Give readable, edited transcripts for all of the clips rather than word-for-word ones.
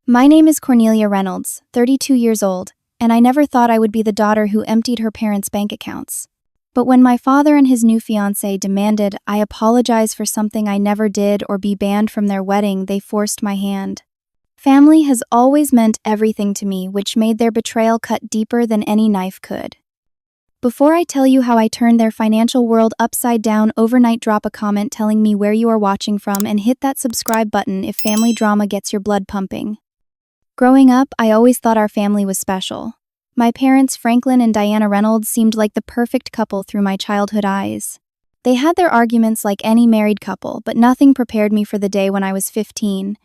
My name is Cornelia Reynolds, 32 years old, and I never thought I would be the daughter who emptied her parents' bank accounts. But when my father and his new fiancée demanded I apologize for something I never did or be banned from their wedding, they forced my hand. Family has always meant everything to me, which made their betrayal cut deeper than any knife could. Before I tell you how I turned their financial world upside down overnight, drop a comment telling me where you are watching from and hit that subscribe button if family drama gets your blood pumping. Growing up, I always thought our family was special. My parents, Franklin and Diana Reynolds, seemed like the perfect couple through my childhood eyes. They had their arguments like any married couple, but nothing prepared me for the day when I was 15,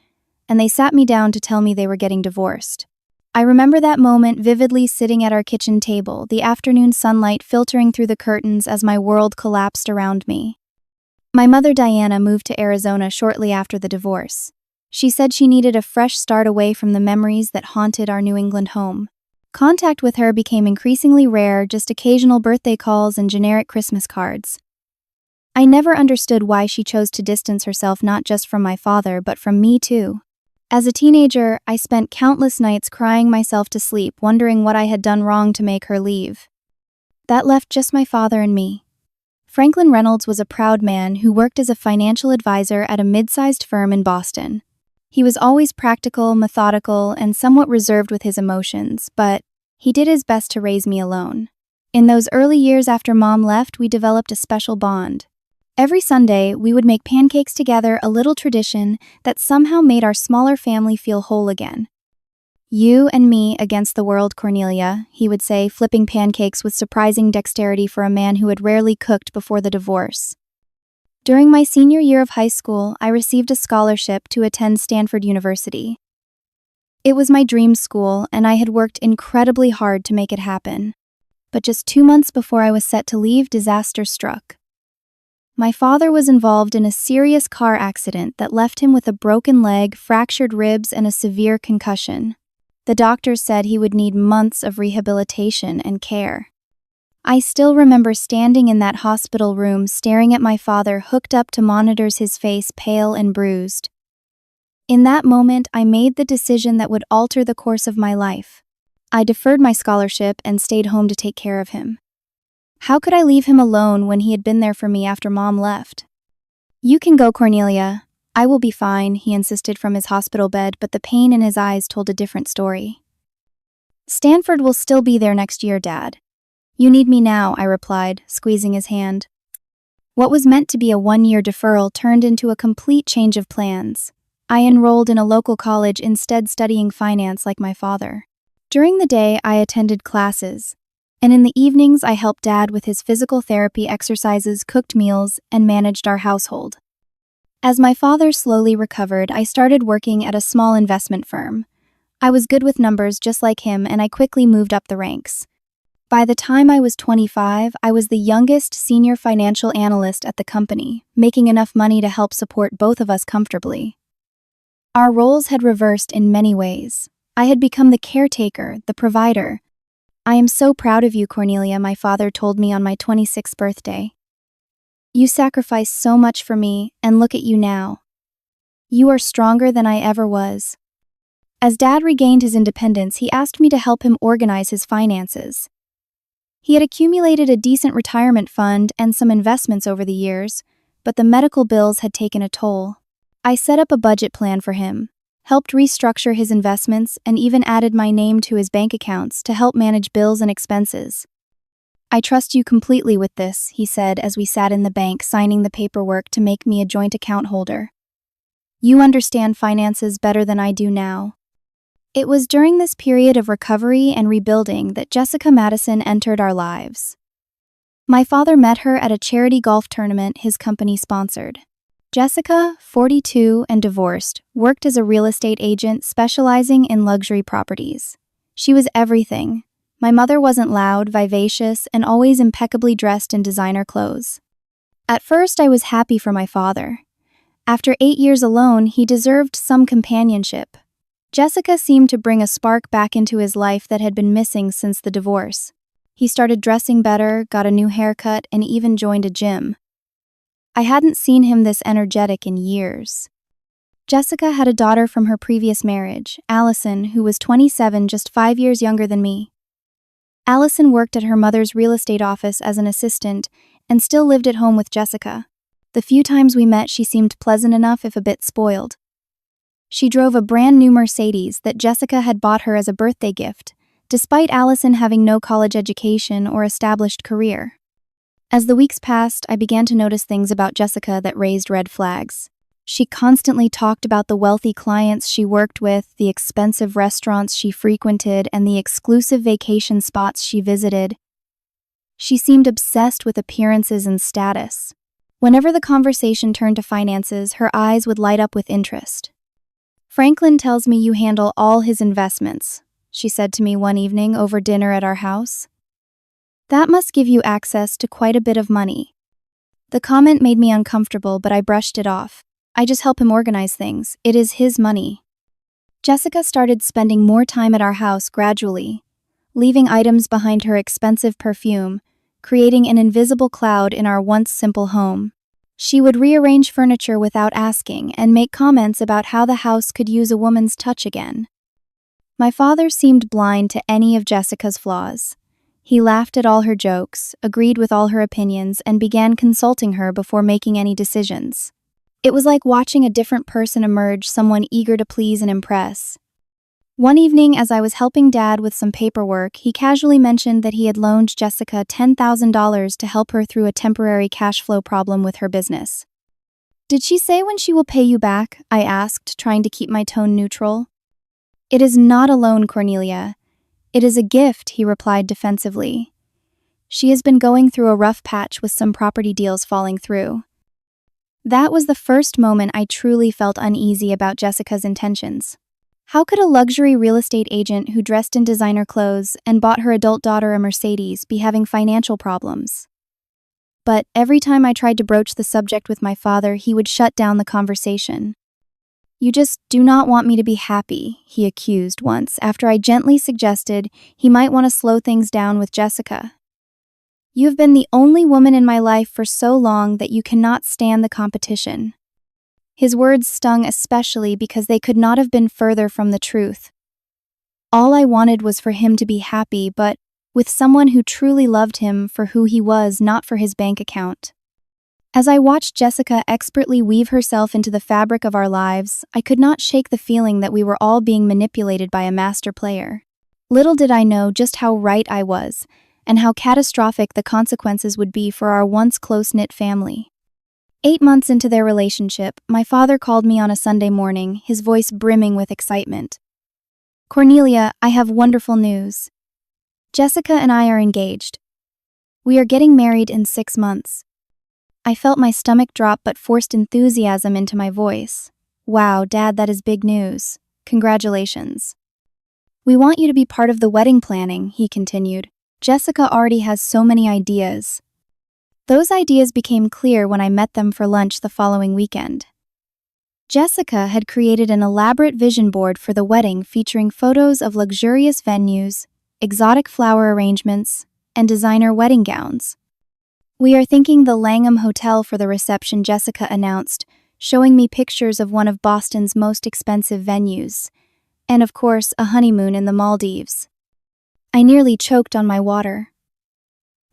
and they sat me down to tell me they were getting divorced. I remember that moment vividly, sitting at our kitchen table, the afternoon sunlight filtering through the curtains as my world collapsed around me. My mother, Diana, moved to Arizona shortly after the divorce. She said she needed a fresh start away from the memories that haunted our New England home. Contact with her became increasingly rare, just occasional birthday calls and generic Christmas cards. I never understood why she chose to distance herself not just from my father, but from me too. As a teenager, I spent countless nights crying myself to sleep, wondering what I had done wrong to make her leave. That left just my father and me. Franklin Reynolds was a proud man who worked as a financial advisor at a mid-sized firm in Boston. He was always practical, methodical, and somewhat reserved with his emotions, but he did his best to raise me alone. In those early years after Mom left, we developed a special bond. Every Sunday, we would make pancakes together, a little tradition that somehow made our smaller family feel whole again. "You and me against the world, Cornelia," he would say, flipping pancakes with surprising dexterity for a man who had rarely cooked before the divorce. During my senior year of high school, I received a scholarship to attend Stanford University. It was my dream school, and I had worked incredibly hard to make it happen. But just 2 months before I was set to leave, disaster struck. My father was involved in a serious car accident that left him with a broken leg, fractured ribs, and a severe concussion. The doctors said he would need months of rehabilitation and care. I still remember standing in that hospital room, staring at my father hooked up to monitors, his face pale and bruised. In that moment, I made the decision that would alter the course of my life. I deferred my scholarship and stayed home to take care of him. How could I leave him alone when he had been there for me after Mom left? "You can go, Cornelia. I will be fine," he insisted from his hospital bed, but the pain in his eyes told a different story. "Stanford will still be there next year, Dad. You need me now," I replied, squeezing his hand. What was meant to be a 1-year deferral turned into a complete change of plans. I enrolled in a local college, instead studying finance like my father. During the day, I attended classes, and in the evenings I helped Dad with his physical therapy exercises, cooked meals, and managed our household. As my father slowly recovered, I started working at a small investment firm. I was good with numbers just like him, and I quickly moved up the ranks. By the time I was 25, I was the youngest senior financial analyst at the company, making enough money to help support both of us comfortably. Our roles had reversed in many ways. I had become the caretaker, the provider. "I am so proud of you, Cornelia," my father told me on my 26th birthday. "You sacrificed so much for me, and look at you now. You are stronger than I ever was." As Dad regained his independence, he asked me to help him organize his finances. He had accumulated a decent retirement fund and some investments over the years, but the medical bills had taken a toll. I set up a budget plan for him, helped restructure his investments, and even added my name to his bank accounts to help manage bills and expenses. "I trust you completely with this," he said as we sat in the bank signing the paperwork to make me a joint account holder. "You understand finances better than I do now." It was during this period of recovery and rebuilding that Jessica Madison entered our lives. My father met her at a charity golf tournament his company sponsored. Jessica, 42 and divorced, worked as a real estate agent specializing in luxury properties. She was everything. My mother wasn't loud, vivacious, and always impeccably dressed in designer clothes. At first, I was happy for my father. After 8 years alone, he deserved some companionship. Jessica seemed to bring a spark back into his life that had been missing since the divorce. He started dressing better, got a new haircut, and even joined a gym. I hadn't seen him this energetic in years. Jessica had a daughter from her previous marriage, Allison, who was 27, just 5 years younger than me. Allison worked at her mother's real estate office as an assistant and still lived at home with Jessica. The few times we met, she seemed pleasant enough if a bit spoiled. She drove a brand new Mercedes that Jessica had bought her as a birthday gift, despite Allison having no college education or established career. As the weeks passed, I began to notice things about Jessica that raised red flags. She constantly talked about the wealthy clients she worked with, the expensive restaurants she frequented, and the exclusive vacation spots she visited. She seemed obsessed with appearances and status. Whenever the conversation turned to finances, her eyes would light up with interest. "Franklin tells me you handle all his investments," she said to me one evening over dinner at our house. "That must give you access to quite a bit of money." The comment made me uncomfortable, but I brushed it off. I just help him organize things. It is his money. Jessica started spending more time at our house gradually, leaving items behind her expensive perfume, creating an invisible cloud in our once simple home. She would rearrange furniture without asking and make comments about how the house could use a woman's touch again. My father seemed blind to any of Jessica's flaws. He laughed at all her jokes, agreed with all her opinions, and began consulting her before making any decisions. It was like watching a different person emerge, someone eager to please and impress. One evening, as I was helping Dad with some paperwork, he casually mentioned that he had loaned Jessica $10,000 to help her through a temporary cash flow problem with her business. "Did she say when she will pay you back?" I asked, trying to keep my tone neutral. "It is not a loan, Cornelia. It is a gift," he replied defensively. "She has been going through a rough patch with some property deals falling through." That was the first moment I truly felt uneasy about Jessica's intentions. How could a luxury real estate agent who dressed in designer clothes and bought her adult daughter a Mercedes be having financial problems? But every time I tried to broach the subject with my father, he would shut down the conversation. "You just do not want me to be happy," he accused once, after I gently suggested he might want to slow things down with Jessica. "You have been the only woman in my life for so long that you cannot stand the competition." His words stung especially because they could not have been further from the truth. All I wanted was for him to be happy, but with someone who truly loved him for who he was, not for his bank account. As I watched Jessica expertly weave herself into the fabric of our lives, I could not shake the feeling that we were all being manipulated by a master player. Little did I know just how right I was, and how catastrophic the consequences would be for our once close-knit family. 8 months into their relationship, my father called me on a Sunday morning, his voice brimming with excitement. "Cornelia, I have wonderful news. Jessica and I are engaged. We are getting married in 6 months." I felt my stomach drop but forced enthusiasm into my voice. "Wow, Dad, that is big news. Congratulations." "We want you to be part of the wedding planning," he continued. "Jessica already has so many ideas." Those ideas became clear when I met them for lunch the following weekend. Jessica had created an elaborate vision board for the wedding featuring photos of luxurious venues, exotic flower arrangements, and designer wedding gowns. "We are thinking the Langham Hotel for the reception," Jessica announced, showing me pictures of one of Boston's most expensive venues, and of course, a honeymoon in the Maldives. I nearly choked on my water.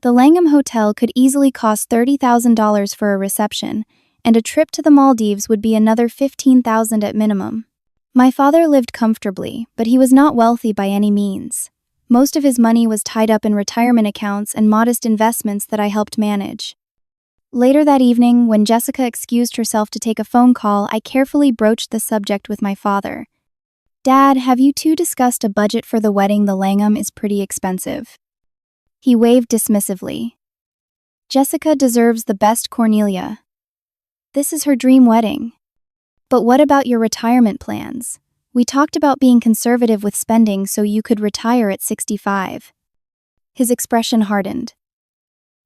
The Langham Hotel could easily cost $30,000 for a reception, and a trip to the Maldives would be another $15,000 at minimum. My father lived comfortably, but he was not wealthy by any means. Most of his money was tied up in retirement accounts and modest investments that I helped manage. Later that evening, when Jessica excused herself to take a phone call, I carefully broached the subject with my father. "Dad, have you two discussed a budget for the wedding? The Langham is pretty expensive." He waved dismissively. "Jessica deserves the best, Cornelia. This is her dream wedding. But what about your retirement plans? We talked about being conservative with spending so you could retire at 65. His expression hardened.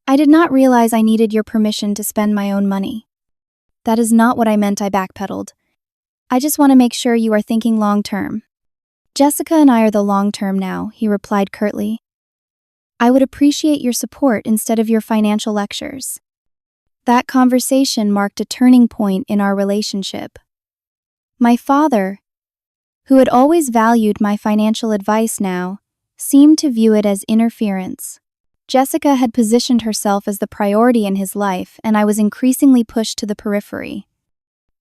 "I did not realize I needed your permission to spend my own money." "That is not what I meant," I backpedaled. "I just want to make sure you are thinking long-term." "Jessica and I are the long-term now," he replied curtly. "I would appreciate your support instead of your financial lectures." That conversation marked a turning point in our relationship. My father, who had always valued my financial advice now, seemed to view it as interference. Jessica had positioned herself as the priority in his life, and I was increasingly pushed to the periphery.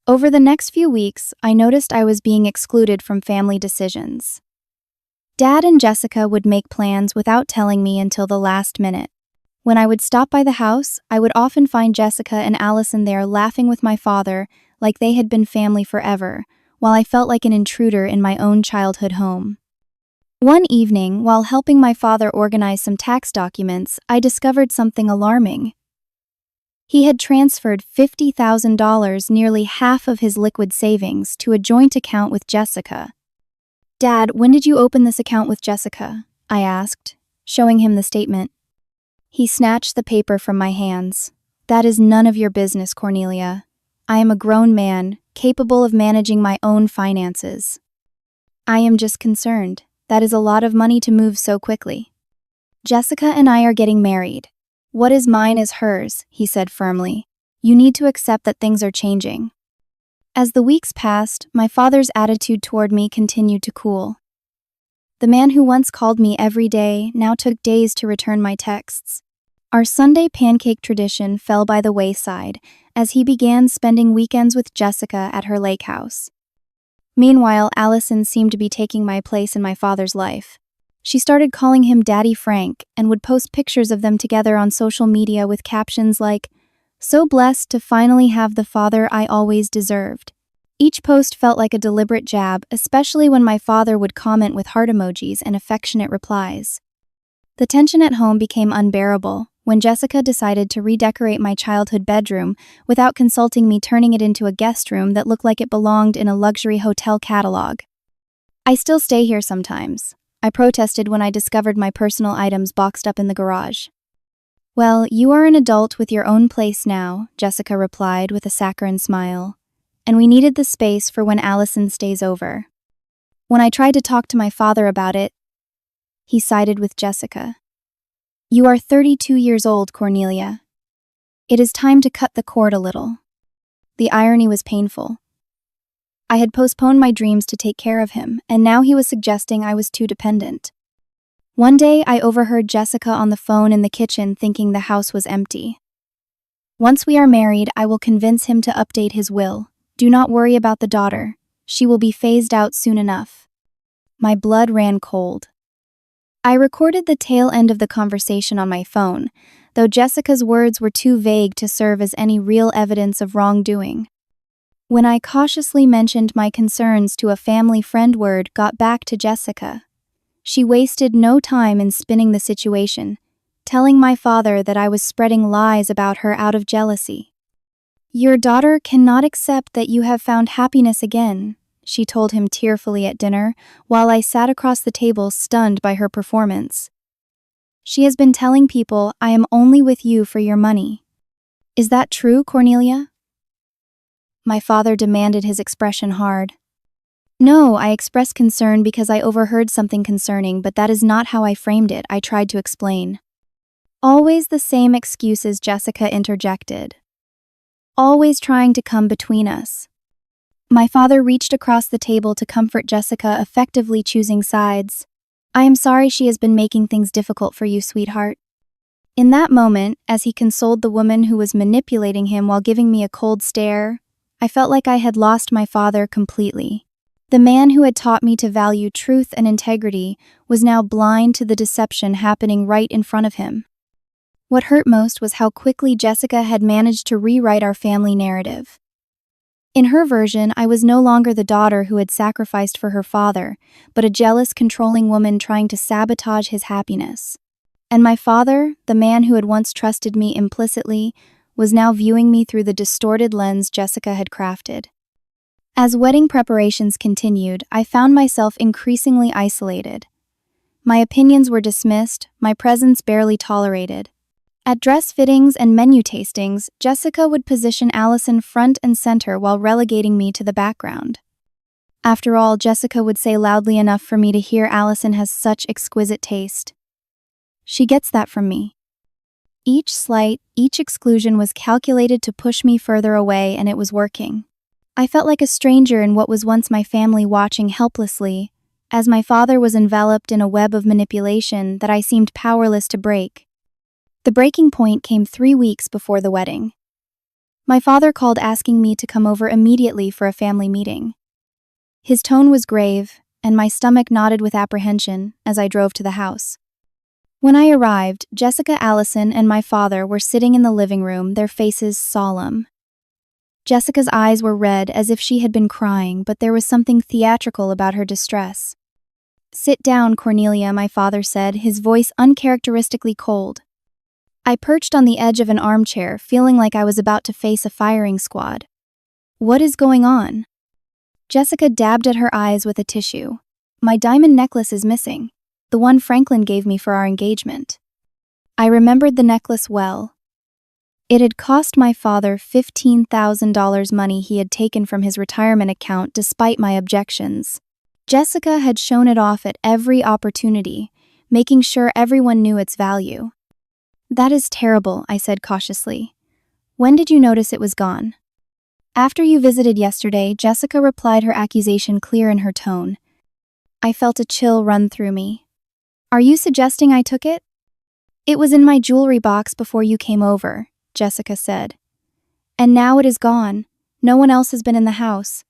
Over the next few weeks, I noticed I was being excluded from family decisions. Dad and Jessica would make plans without telling me until the last minute. When I would stop by the house, I would often find Jessica and Allison there laughing with my father like they had been family forever, while I felt like an intruder in my own childhood home. One evening, while helping my father organize some tax documents, I discovered something alarming. He had transferred $50,000, nearly half of his liquid savings, to a joint account with Jessica. "Dad, when did you open this account with Jessica?" I asked, showing him the statement. He snatched the paper from my hands. "That is none of your business, Cornelia. I am a grown man, capable of managing my own finances. I am just concerned. That is a lot of money to move so quickly. Jessica and I are getting married. What is mine is hers," he said firmly. "You need to accept that things are changing." As the weeks passed, my father's attitude toward me continued to cool. The man who once called me every day now took days to return my texts. Our Sunday pancake tradition fell by the wayside as he began spending weekends with Jessica at her lake house. Meanwhile, Allison seemed to be taking my place in my father's life. She started calling him Daddy Frank and would post pictures of them together on social media with captions like, "So blessed to finally have the father I always deserved." Each post felt like a deliberate jab, especially when my father would comment with heart emojis and affectionate replies. The tension at home became unbearable when Jessica decided to redecorate my childhood bedroom without consulting me, turning it into a guest room that looked like it belonged in a luxury hotel catalog. "I still stay here sometimes," I protested when I discovered my personal items boxed up in the garage. "Well, you are an adult with your own place now," Jessica replied with a saccharine smile. "And we needed the space for when Allison stays over." When I tried to talk to my father about it, he sided with Jessica. "You are 32 years old, Cornelia. It is time to cut the cord a little." The irony was painful. I had postponed my dreams to take care of him, and now he was suggesting I was too dependent. One day, I overheard Jessica on the phone in the kitchen thinking the house was empty. "Once we are married, I will convince him to update his will. Do not worry about the daughter. She will be phased out soon enough." My blood ran cold. I recorded the tail end of the conversation on my phone, though Jessica's words were too vague to serve as any real evidence of wrongdoing. When I cautiously mentioned my concerns to a family friend, word got back to Jessica. She wasted no time in spinning the situation, telling my father that I was spreading lies about her out of jealousy. "Your daughter cannot accept that you have found happiness again," she told him tearfully at dinner, while I sat across the table stunned by her performance. "She has been telling people I am only with you for your money. Is that true, Cornelia?" My father demanded, his expression hard. "No, I expressed concern because I overheard something concerning, but that is not how I framed it," I tried to explain. "Always the same excuses," Jessica interjected. "Always trying to come between us." My father reached across the table to comfort Jessica, effectively choosing sides. "I am sorry she has been making things difficult for you, sweetheart." In that moment, as he consoled the woman who was manipulating him while giving me a cold stare, I felt like I had lost my father completely. The man who had taught me to value truth and integrity was now blind to the deception happening right in front of him. What hurt most was how quickly Jessica had managed to rewrite our family narrative. In her version, I was no longer the daughter who had sacrificed for her father, but a jealous, controlling woman trying to sabotage his happiness. And my father, the man who had once trusted me implicitly, was now viewing me through the distorted lens Jessica had crafted. As wedding preparations continued, I found myself increasingly isolated. My opinions were dismissed, my presence barely tolerated. At dress fittings and menu tastings, Jessica would position Allison front and center while relegating me to the background. After all, Jessica would say loudly enough for me to hear, "Allison has such exquisite taste. She gets that from me." Each slight, each exclusion was calculated to push me further away, and it was working. I felt like a stranger in what was once my family, watching helplessly, as my father was enveloped in a web of manipulation that I seemed powerless to break. The breaking point came 3 weeks before the wedding. My father called asking me to come over immediately for a family meeting. His tone was grave, and my stomach knotted with apprehension as I drove to the house. When I arrived, Jessica, Allison, and my father were sitting in the living room, their faces solemn. Jessica's eyes were red as if she had been crying, but there was something theatrical about her distress. "Sit down, Cornelia," my father said, his voice uncharacteristically cold. I perched on the edge of an armchair, feeling like I was about to face a firing squad. "What is going on?" Jessica dabbed at her eyes with a tissue. "My diamond necklace is missing, the one Franklin gave me for our engagement." I remembered the necklace well. It had cost my father $15,000, money he had taken from his retirement account despite my objections. Jessica had shown it off at every opportunity, making sure everyone knew its value. "That is terrible," I said cautiously. "When did you notice it was gone?" "After you visited yesterday," Jessica replied, her accusation clear in her tone. I felt a chill run through me. "Are you suggesting I took it?" "It was in my jewelry box before you came over," Jessica said. "And now it is gone. No one else has been in the house."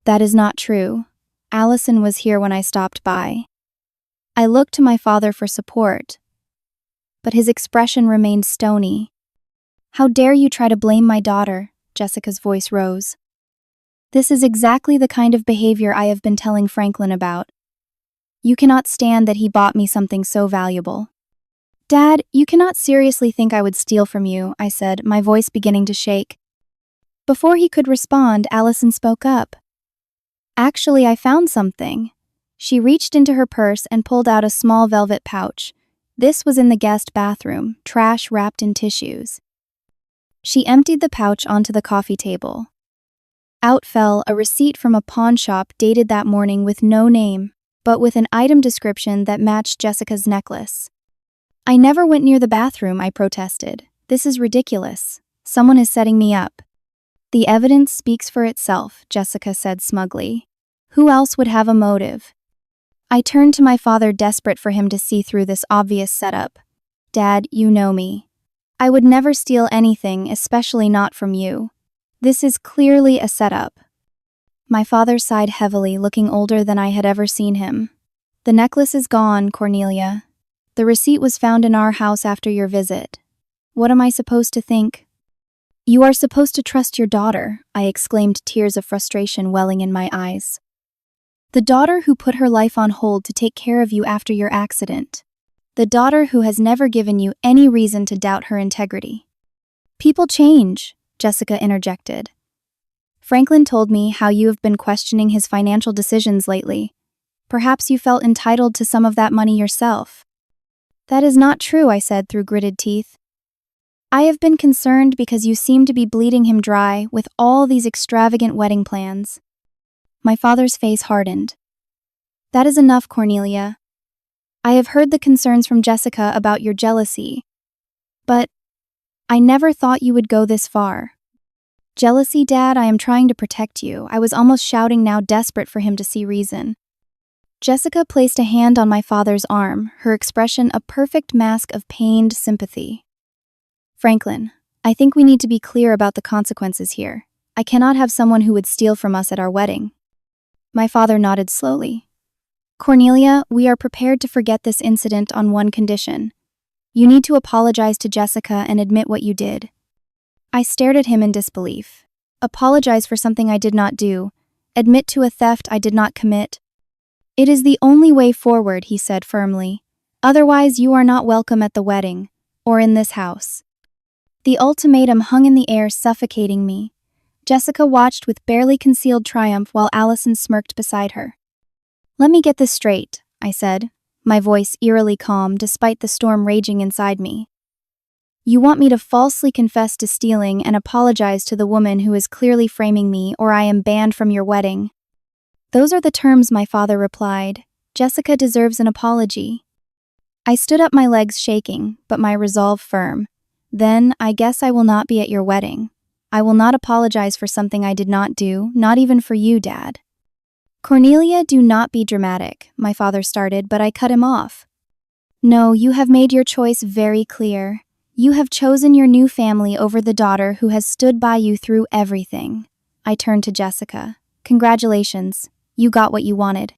"That is not true. Allison was here when I stopped by." I looked to my father for support, but his expression remained stony. "How dare you try to blame my daughter?" Jessica's voice rose. "This is exactly the kind of behavior I have been telling Franklin about. You cannot stand that he bought me something so valuable." "Dad, you cannot seriously think I would steal from you," I said, my voice beginning to shake. Before he could respond, Allison spoke up. "Actually, I found something." She reached into her purse and pulled out a small velvet pouch. This was in the guest bathroom, trash wrapped in tissues. She emptied the pouch onto the coffee table. Out fell a receipt from a pawn shop dated that morning with no name, but with an item description that matched Jessica's necklace. "I never went near the bathroom," I protested. "This is ridiculous. Someone is setting me up." "The evidence speaks for itself," Jessica said smugly. "Who else would have a motive?" I turned to my father, desperate for him to see through this obvious setup. "Dad, you know me. I would never steal anything, especially not from you. This is clearly a setup." My father sighed heavily, looking older than I had ever seen him. "The necklace is gone, Cornelia. The receipt was found in our house after your visit. What am I supposed to think?" "You are supposed to trust your daughter," I exclaimed, tears of frustration welling in my eyes. "The daughter who put her life on hold to take care of you after your accident. The daughter who has never given you any reason to doubt her integrity." "People change," Jessica interjected. "Franklin told me how you have been questioning his financial decisions lately. Perhaps you felt entitled to some of that money yourself." "That is not true," I said through gritted teeth. "I have been concerned because you seem to be bleeding him dry with all these extravagant wedding plans." My father's face hardened. "That is enough, Cornelia. I have heard the concerns from Jessica about your jealousy, but I never thought you would go this far." "Jealousy, Dad? I am trying to protect you," I was almost shouting now, desperate for him to see reason. Jessica placed a hand on my father's arm, her expression a perfect mask of pained sympathy. "Franklin, I think we need to be clear about the consequences here. I cannot have someone who would steal from us at our wedding." My father nodded slowly. "Cornelia, we are prepared to forget this incident on one condition. You need to apologize to Jessica and admit what you did." I stared at him in disbelief. "Apologize for something I did not do? Admit to a theft I did not commit?" "It is the only way forward," he said firmly. "Otherwise, you are not welcome at the wedding, or in this house." The ultimatum hung in the air, suffocating me. Jessica watched with barely concealed triumph while Allison smirked beside her. "Let me get this straight," I said, my voice eerily calm despite the storm raging inside me. "You want me to falsely confess to stealing and apologize to the woman who is clearly framing me, or I am banned from your wedding?" "Those are the terms," my father replied. "Jessica deserves an apology." I stood up, my legs shaking, but my resolve firm. "Then I guess I will not be at your wedding." I will not apologize for something I did not do, not even for you, Dad. Cornelia, do not be dramatic, my father started, but I cut him off. No, you have made your choice very clear. You have chosen your new family over the daughter who has stood by you through everything. I turned to Jessica. Congratulations, you got what you wanted.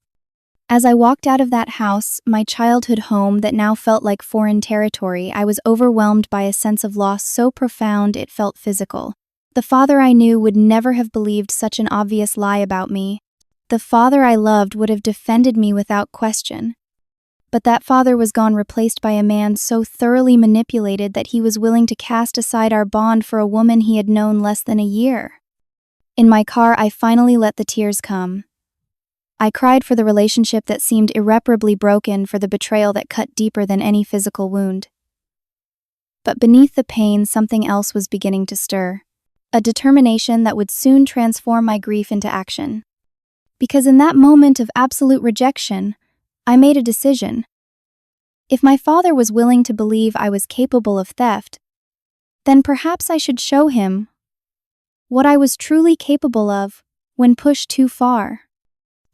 As I walked out of that house, my childhood home that now felt like foreign territory, I was overwhelmed by a sense of loss so profound it felt physical. The father I knew would never have believed such an obvious lie about me. The father I loved would have defended me without question. But that father was gone, replaced by a man so thoroughly manipulated that he was willing to cast aside our bond for a woman he had known less than a year. In my car, I finally let the tears come. I cried for the relationship that seemed irreparably broken, for the betrayal that cut deeper than any physical wound. But beneath the pain, something else was beginning to stir. A determination that would soon transform my grief into action. Because in that moment of absolute rejection, I made a decision. If my father was willing to believe I was capable of theft, then perhaps I should show him what I was truly capable of when pushed too far.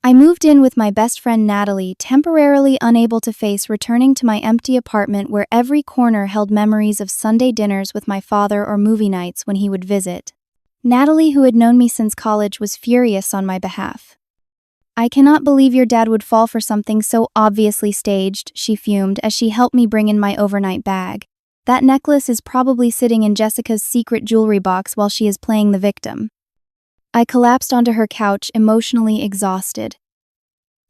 I moved in with my best friend Natalie, temporarily unable to face returning to my empty apartment where every corner held memories of Sunday dinners with my father or movie nights when he would visit. Natalie, who had known me since college, was furious on my behalf. I cannot believe your dad would fall for something so obviously staged, she fumed as she helped me bring in my overnight bag. That necklace is probably sitting in Jessica's secret jewelry box while she is playing the victim. I collapsed onto her couch, emotionally exhausted.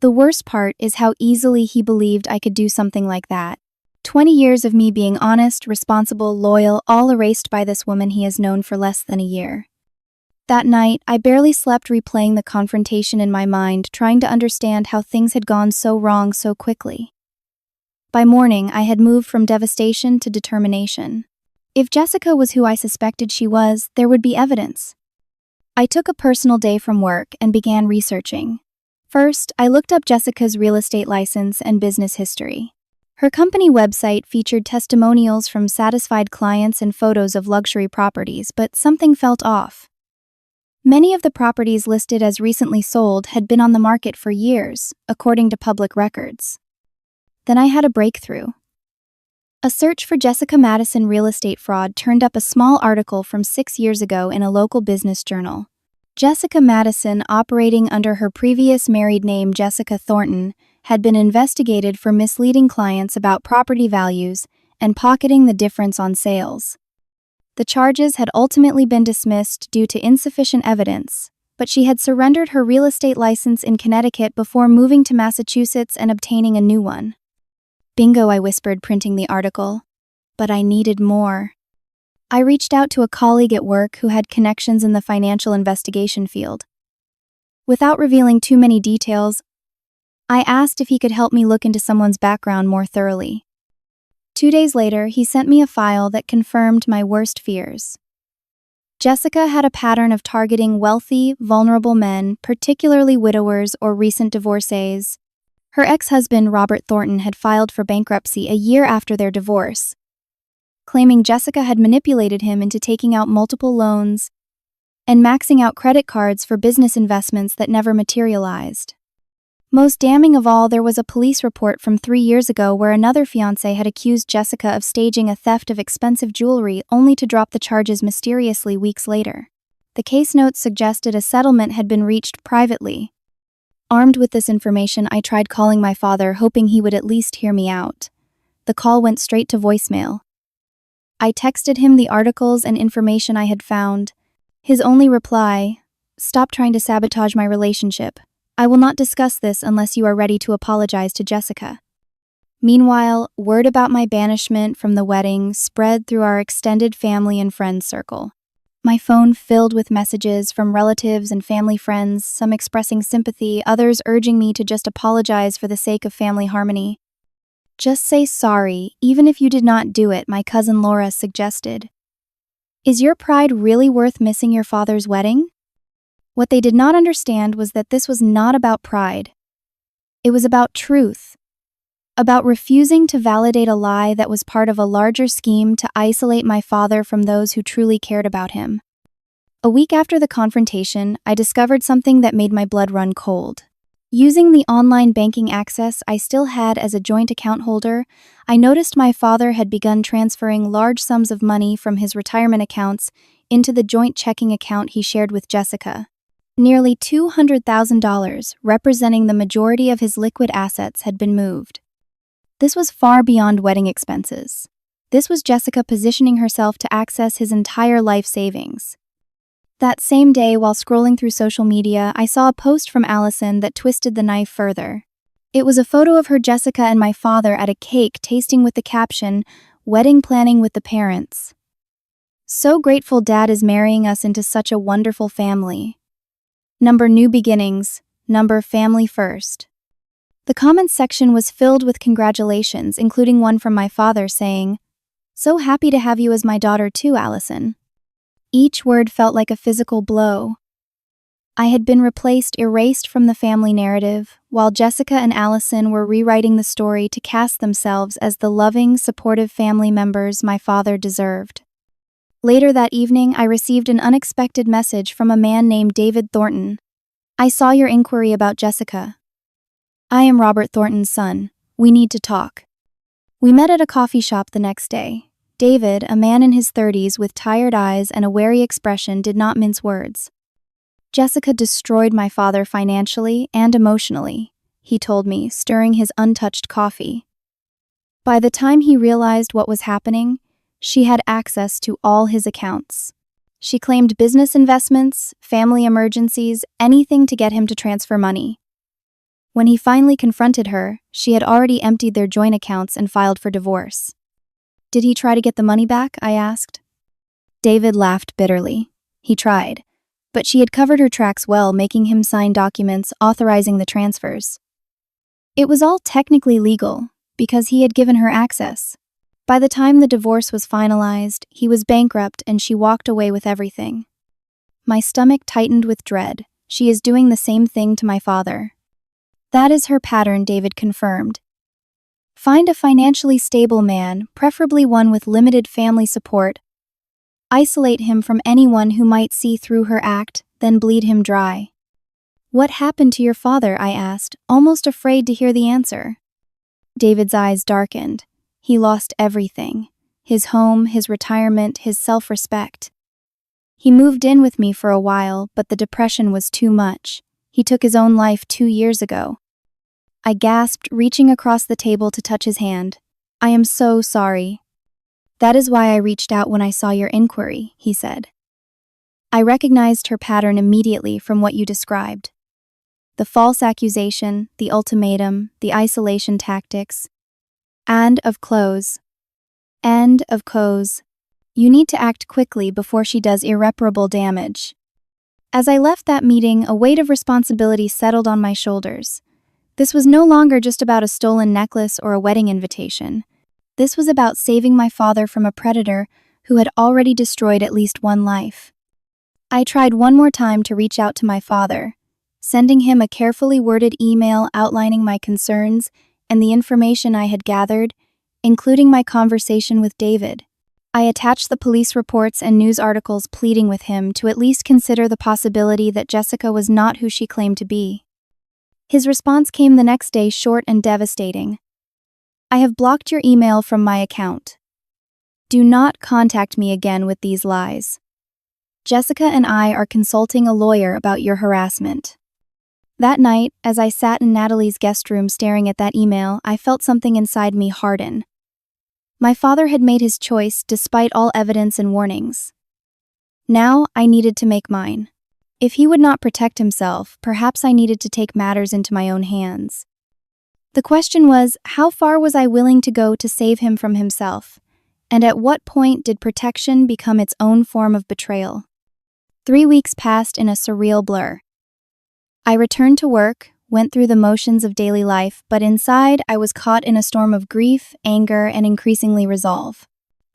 The worst part is how easily he believed I could do something like that. 20 years of me being honest, responsible, loyal, all erased by this woman he has known for less than a year. That night, I barely slept, replaying the confrontation in my mind, trying to understand how things had gone so wrong so quickly. By morning, I had moved from devastation to determination. If Jessica was who I suspected she was, there would be evidence. I took a personal day from work and began researching. First, I looked up Jessica's real estate license and business history. Her company website featured testimonials from satisfied clients and photos of luxury properties, but something felt off. Many of the properties listed as recently sold had been on the market for years, according to public records. Then I had a breakthrough. A search for Jessica Madison real estate fraud turned up a small article from 6 years ago in a local business journal. Jessica Madison, operating under her previous married name Jessica Thornton, had been investigated for misleading clients about property values and pocketing the difference on sales. The charges had ultimately been dismissed due to insufficient evidence, but she had surrendered her real estate license in Connecticut before moving to Massachusetts and obtaining a new one. Bingo, I whispered, printing the article. But I needed more. I reached out to a colleague at work who had connections in the financial investigation field. Without revealing too many details, I asked if he could help me look into someone's background more thoroughly. 2 days later, he sent me a file that confirmed my worst fears. Jessica had a pattern of targeting wealthy, vulnerable men, particularly widowers or recent divorcees. Her ex-husband, Robert Thornton, had filed for bankruptcy a year after their divorce, claiming Jessica had manipulated him into taking out multiple loans and maxing out credit cards for business investments that never materialized. Most damning of all, there was a police report from 3 years ago where another fiancé had accused Jessica of staging a theft of expensive jewelry only to drop the charges mysteriously weeks later. The case notes suggested a settlement had been reached privately. Armed with this information, I tried calling my father, hoping he would at least hear me out. The call went straight to voicemail. I texted him the articles and information I had found. His only reply, "Stop trying to sabotage my relationship. I will not discuss this unless you are ready to apologize to Jessica." Meanwhile, word about my banishment from the wedding spread through our extended family and friends circle. My phone filled with messages from relatives and family friends, some expressing sympathy, others urging me to just apologize for the sake of family harmony. "Just say sorry, even if you did not do it," my cousin Laura suggested. "Is your pride really worth missing your father's wedding?" What they did not understand was that this was not about pride. It was about truth. About refusing to validate a lie that was part of a larger scheme to isolate my father from those who truly cared about him. A week after the confrontation, I discovered something that made my blood run cold. Using the online banking access I still had as a joint account holder, I noticed my father had begun transferring large sums of money from his retirement accounts into the joint checking account he shared with Jessica. Nearly $200,000, representing the majority of his liquid assets, had been moved. This was far beyond wedding expenses. This was Jessica positioning herself to access his entire life savings. That same day, while scrolling through social media, I saw a post from Allison that twisted the knife further. It was a photo of her, Jessica, and my father at a cake tasting with the caption, "Wedding planning with the parents. So grateful Dad is marrying us into such a wonderful family. Number new beginnings, number family first." The comments section was filled with congratulations, including one from my father saying, "So happy to have you as my daughter too, Allison." Each word felt like a physical blow. I had been erased from the family narrative, while Jessica and Allison were rewriting the story to cast themselves as the loving, supportive family members my father deserved. Later that evening, I received an unexpected message from a man named David Thornton. "I saw your inquiry about Jessica. I am Robert Thornton's son. We need to talk." We met at a coffee shop the next day. David, a man in his 30s with tired eyes and a wary expression, did not mince words. "Jessica destroyed my father financially and emotionally," he told me, stirring his untouched coffee. By the time he realized what was happening, she had access to all his accounts. She claimed business investments, family emergencies, anything to get him to transfer money. When he finally confronted her, she had already emptied their joint accounts and filed for divorce. "Did he try to get the money back?" I asked. David laughed bitterly. "He tried, but she had covered her tracks well, making him sign documents authorizing the transfers. It was all technically legal, because he had given her access. By the time the divorce was finalized, he was bankrupt and she walked away with everything." My stomach tightened with dread. She is doing the same thing to my father. "That is her pattern," David confirmed. "Find a financially stable man, preferably one with limited family support. Isolate him from anyone who might see through her act, then bleed him dry." "What happened to your father?" I asked, almost afraid to hear the answer. David's eyes darkened. "He lost everything. His home, his retirement, his self-respect. He moved in with me for a while, but the depression was too much. He took his own life 2 years ago." I gasped, reaching across the table to touch his hand. "I am so sorry." "That is why I reached out when I saw your inquiry," he said. I recognized her pattern immediately from what you described. The false accusation, the ultimatum, the isolation tactics. And of close. End of close. You need to act quickly before she does irreparable damage. As I left that meeting, a weight of responsibility settled on my shoulders. This was no longer just about a stolen necklace or a wedding invitation. This was about saving my father from a predator who had already destroyed at least one life. I tried one more time to reach out to my father, sending him a carefully worded email outlining my concerns and the information I had gathered, including my conversation with David. I attached the police reports and news articles pleading with him to at least consider the possibility that Jessica was not who she claimed to be. His response came the next day, short and devastating. "I have blocked your email from my account. Do not contact me again with these lies. Jessica and I are consulting a lawyer about your harassment." That night, as I sat in Natalie's guest room staring at that email, I felt something inside me harden. My father had made his choice despite all evidence and warnings. Now I needed to make mine. If he would not protect himself, perhaps I needed to take matters into my own hands. The question was, how far was I willing to go to save him from himself? And at what point did protection become its own form of betrayal? 3 weeks passed in a surreal blur. I returned to work, went through the motions of daily life, but inside I was caught in a storm of grief, anger, and increasingly resolve.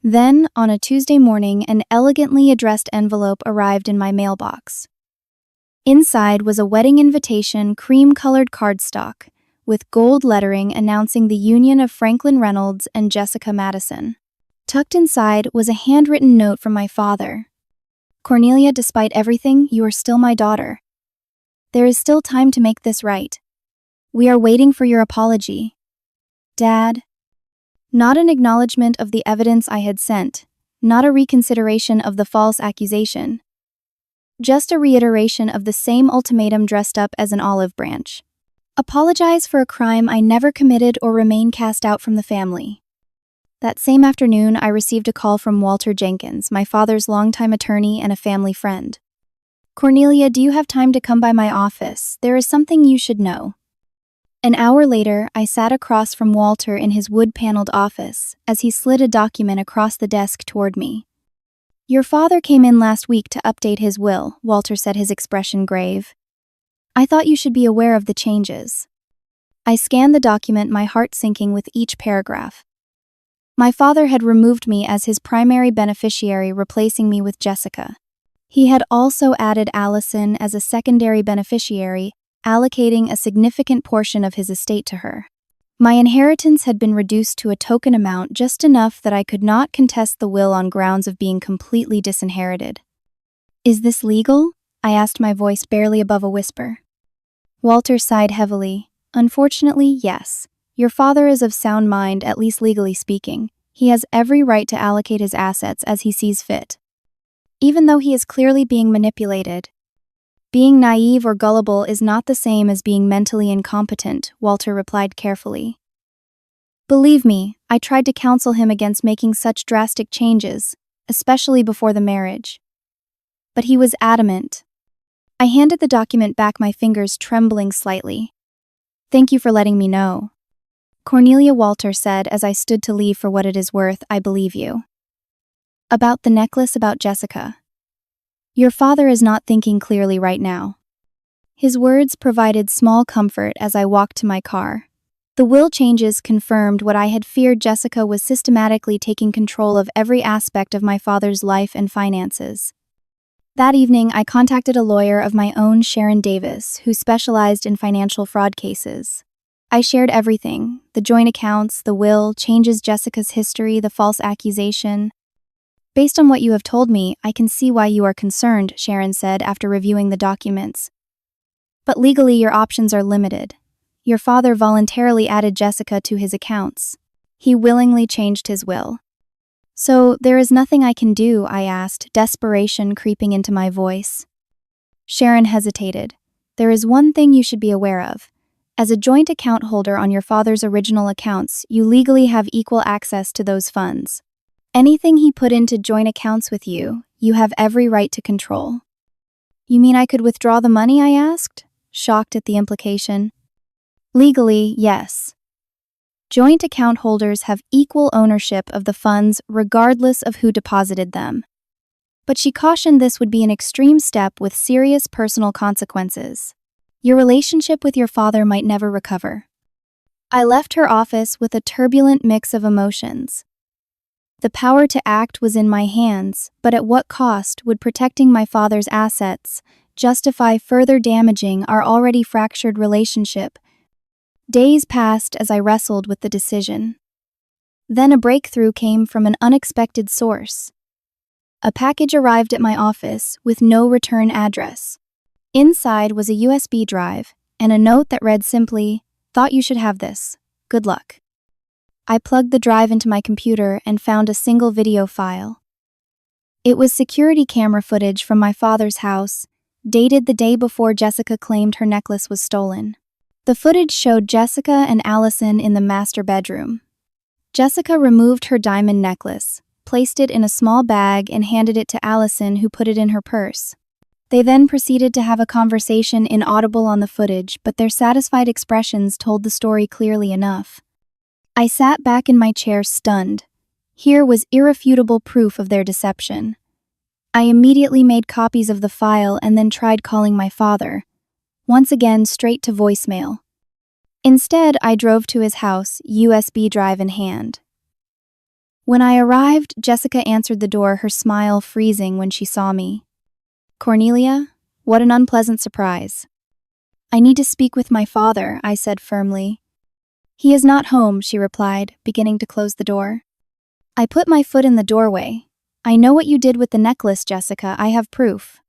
Then, on a Tuesday morning, an elegantly addressed envelope arrived in my mailbox. Inside was a wedding invitation, cream-colored cardstock, with gold lettering announcing the union of Franklin Reynolds and Jessica Madison. Tucked inside was a handwritten note from my father. Cornelia, despite everything, you are still my daughter. There is still time to make this right. We are waiting for your apology. Dad. Not an acknowledgement of the evidence I had sent, not a reconsideration of the false accusation. Just a reiteration of the same ultimatum dressed up as an olive branch. Apologize for a crime I never committed or remain cast out from the family. That same afternoon, I received a call from Walter Jenkins, my father's longtime attorney and a family friend. Cornelia, do you have time to come by my office? There is something you should know. An hour later, I sat across from Walter in his wood-paneled office as he slid a document across the desk toward me. Your father came in last week to update his will, Walter said, his expression grave. I thought you should be aware of the changes. I scanned the document, my heart sinking with each paragraph. My father had removed me as his primary beneficiary, replacing me with Jessica. He had also added Allison as a secondary beneficiary, allocating a significant portion of his estate to her. My inheritance had been reduced to a token amount, just enough that I could not contest the will on grounds of being completely disinherited. Is this legal? I asked, my voice barely above a whisper. Walter sighed heavily. Unfortunately, yes. Your father is of sound mind, at least legally speaking. He has every right to allocate his assets as he sees fit. Even though he is clearly being manipulated. Being naive or gullible is not the same as being mentally incompetent, Walter replied carefully. Believe me, I tried to counsel him against making such drastic changes, especially before the marriage. But he was adamant. I handed the document back, my fingers trembling slightly. Thank you for letting me know. Cornelia, Walter said as I stood to leave. For what it is worth, I believe you. About the necklace, about Jessica. Your father is not thinking clearly right now. His words provided small comfort as I walked to my car. The will changes confirmed what I had feared. Jessica was systematically taking control of every aspect of my father's life and finances. That evening, I contacted a lawyer of my own, Sharon Davis, who specialized in financial fraud cases. I shared everything, the joint accounts, the will, changes, Jessica's history, the false accusation. Based on what you have told me, I can see why you are concerned, Sharon said after reviewing the documents. But legally, your options are limited. Your father voluntarily added Jessica to his accounts. He willingly changed his will. So, there is nothing I can do, I asked, desperation creeping into my voice. Sharon hesitated. There is one thing you should be aware of. As a joint account holder on your father's original accounts, you legally have equal access to those funds. Anything he put into joint accounts with you, you have every right to control. You mean I could withdraw the money? I asked, shocked at the implication. Legally, yes. Joint account holders have equal ownership of the funds regardless of who deposited them. But she cautioned this would be an extreme step with serious personal consequences. Your relationship with your father might never recover. I left her office with a turbulent mix of emotions. The power to act was in my hands, but at what cost would protecting my father's assets justify further damaging our already fractured relationship? Days passed as I wrestled with the decision. Then a breakthrough came from an unexpected source. A package arrived at my office with no return address. Inside was a USB drive and a note that read simply, "Thought you should have this. Good luck." I plugged the drive into my computer and found a single video file. It was security camera footage from my father's house, dated the day before Jessica claimed her necklace was stolen. The footage showed Jessica and Allison in the master bedroom. Jessica removed her diamond necklace, placed it in a small bag, and handed it to Allison, who put it in her purse. They then proceeded to have a conversation inaudible on the footage, but their satisfied expressions told the story clearly enough. I sat back in my chair stunned. Here was irrefutable proof of their deception. I immediately made copies of the file and then tried calling my father. Once again, straight to voicemail. Instead, I drove to his house, USB drive in hand. When I arrived, Jessica answered the door, her smile freezing when she saw me. "Cornelia, what an unpleasant surprise." "I need to speak with my father," I said firmly. "He is not home," she replied, beginning to close the door. I put my foot in the doorway. I know what you did with the necklace, Jessica. I have proof.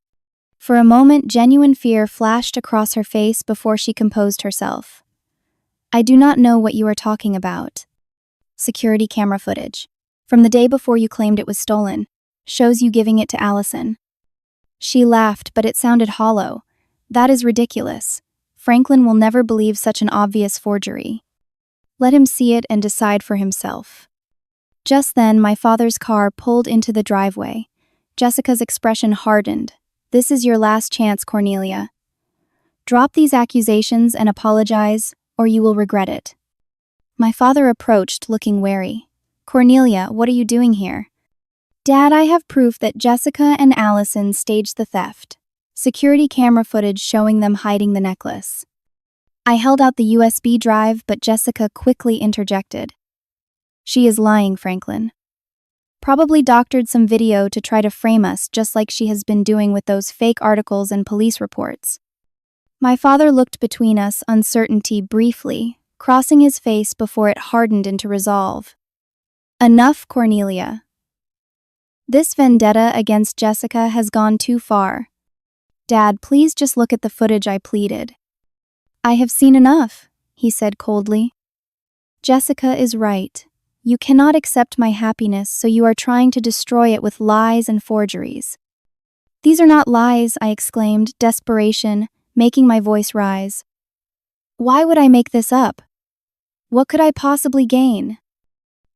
For a moment, genuine fear flashed across her face before she composed herself. I do not know what you are talking about. Security camera footage. From the day before you claimed it was stolen. Shows you giving it to Allison. She laughed, but it sounded hollow. That is ridiculous. Franklin will never believe such an obvious forgery. Let him see it and decide for himself. Just then, my father's car pulled into the driveway. Jessica's expression hardened. This is your last chance, Cornelia. Drop these accusations and apologize, or you will regret it. My father approached, looking wary. Cornelia, what are you doing here? Dad, I have proof that Jessica and Allison staged the theft. Security camera footage showing them hiding the necklace. I held out the USB drive, but Jessica quickly interjected. She is lying, Franklin. Probably doctored some video to try to frame us, just like she has been doing with those fake articles and police reports. My father looked between us, uncertainty briefly, crossing his face before it hardened into resolve. Enough, Cornelia. This vendetta against Jessica has gone too far. Dad, please just look at the footage, I pleaded. I have seen enough, he said coldly. Jessica is right. You cannot accept my happiness, so you are trying to destroy it with lies and forgeries. These are not lies, I exclaimed, desperation, making my voice rise. Why would I make this up? What could I possibly gain?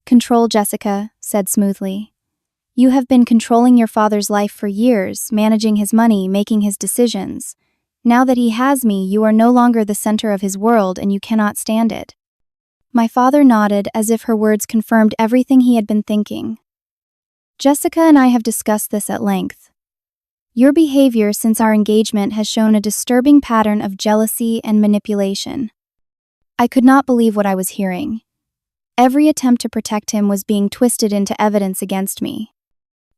Control, Jessica said smoothly. You have been controlling your father's life for years, managing his money, making his decisions. Now that he has me, you are no longer the center of his world and you cannot stand it. My father nodded as if her words confirmed everything he had been thinking. Jessica and I have discussed this at length. Your behavior since our engagement has shown a disturbing pattern of jealousy and manipulation. I could not believe what I was hearing. Every attempt to protect him was being twisted into evidence against me.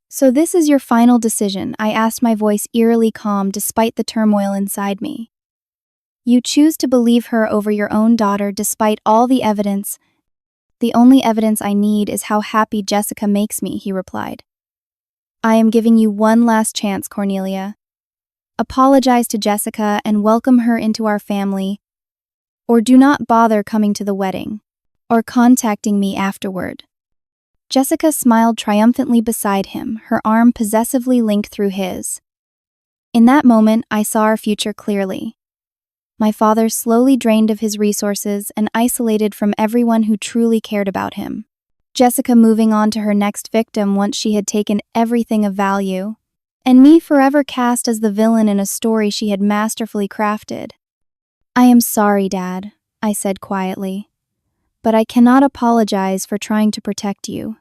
So this is your final decision, I asked, my voice eerily calm despite the turmoil inside me. You choose to believe her over your own daughter despite all the evidence. The only evidence I need is how happy Jessica makes me, he replied. I am giving you one last chance, Cornelia. Apologize to Jessica and welcome her into our family, or do not bother coming to the wedding, or contacting me afterward. Jessica smiled triumphantly beside him, her arm possessively linked through his. In that moment, I saw our future clearly. My father slowly drained of his resources and isolated from everyone who truly cared about him. Jessica moving on to her next victim once she had taken everything of value, and me forever cast as the villain in a story she had masterfully crafted. I am sorry, Dad, I said quietly, but I cannot apologize for trying to protect you,